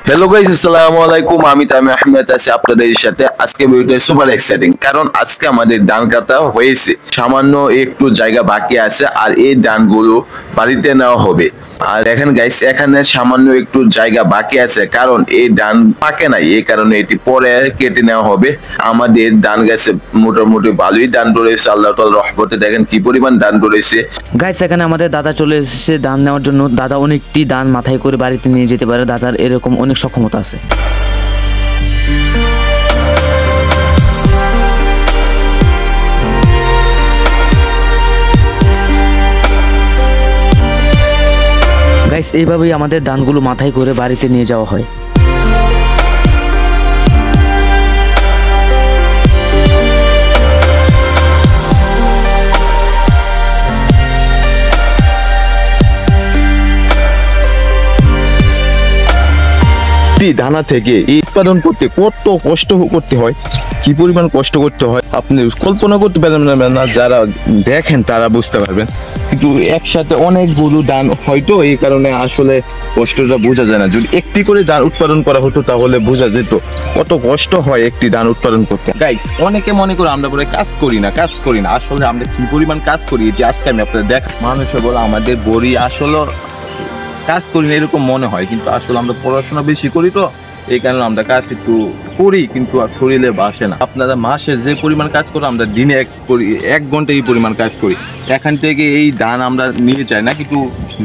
Hello guys, আসসালামু আলাইকুম। আমি তামিম আহমেদ আছি আপনাদের সাথে। আজকে ভিডিওটা সুপার এক্সাইটিং, কারণ আজকে আমাদের ধান কাটা হয়েছে, সামান্য একটু জায়গা বাকি আছে আর এই ধানগুলো বাড়িতে নেওয়া হবে। আর দেখেন গাইস, এখানে সামান্য একটু জায়গা বাকি আছে, কারণ এই ধান পাকে নাই, এই কারণে এটি পরে কেটে নেওয়া হবে। আমাদের ধান গাছে মোটামুটি ভালোই ধান ধরেছে, আল্লাহ তাআলার রহমতে দেখেন কি পরিমাণ ধান ধরেছে। গাইস, এখানে আমাদের দাদা চলে এসেছে ধান নেওয়ার জন্য। দাদা অনেকটি ধান মাথায় করে বাড়িতে নিয়ে যেতে পারে, দাদার এরকম অনেক সক্ষমতা আছে। গাইস, এইভাবেই আমাদের ধানগুলো মাথায় করে বাড়িতে নিয়ে যাওয়া হয়। দানা থেকে উৎপাদন করতে কত কষ্ট করতে হয়, কি পরিমাণ কষ্ট করতে হয় আপনি কল্পনা করতে পারবেন না। যারা দেখেন তারা বুঝতে পারবেন, কিন্তু একসাথে অনেক গরু ধান হয়তো, এই কারণে আসলে কষ্টটা বোঝা যায় না। যদি একটি করে ধান উৎপাদন করা হতো তাহলে বোঝা যেত কত কষ্ট হয় একটি ধান উৎপাদন করতে। গাইস, অনেকে মনে করে আমরা বলে কাজ করি না, আসলে আমরা কি পরিমাণ কাজ করি এটি আজকে আমি আপনাদের দেখ। মানুষে বলে আমাদের বড়ি আসলে কাজ করি না এরকম মনে হয়, কিন্তু আসলে আমরা পড়াশোনা বেশি করি, তো এই কারণে আমরা কাজ একটু করি, কিন্তু শরীরে বাসে না। আপনারা মাসে যে পরিমাণ কাজ করো, আমরা দিনে এক ঘন্টা এই পরিমাণ কাজ করি। এখান থেকে এই ধান আমরা নিয়ে যাই না, কিন্তু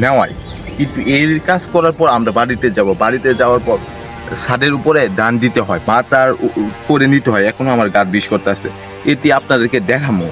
নেওয়াই। কিন্তু এই কাজ করার পর আমরা বাড়িতে যাওয়ার পর ছাদের উপরে ধান দিতে হয়, মাথার করে নিতে হয়। এখনো আমার গাছ বিষ করতে আছে, এটি আপনাদেরকে দেখাবো।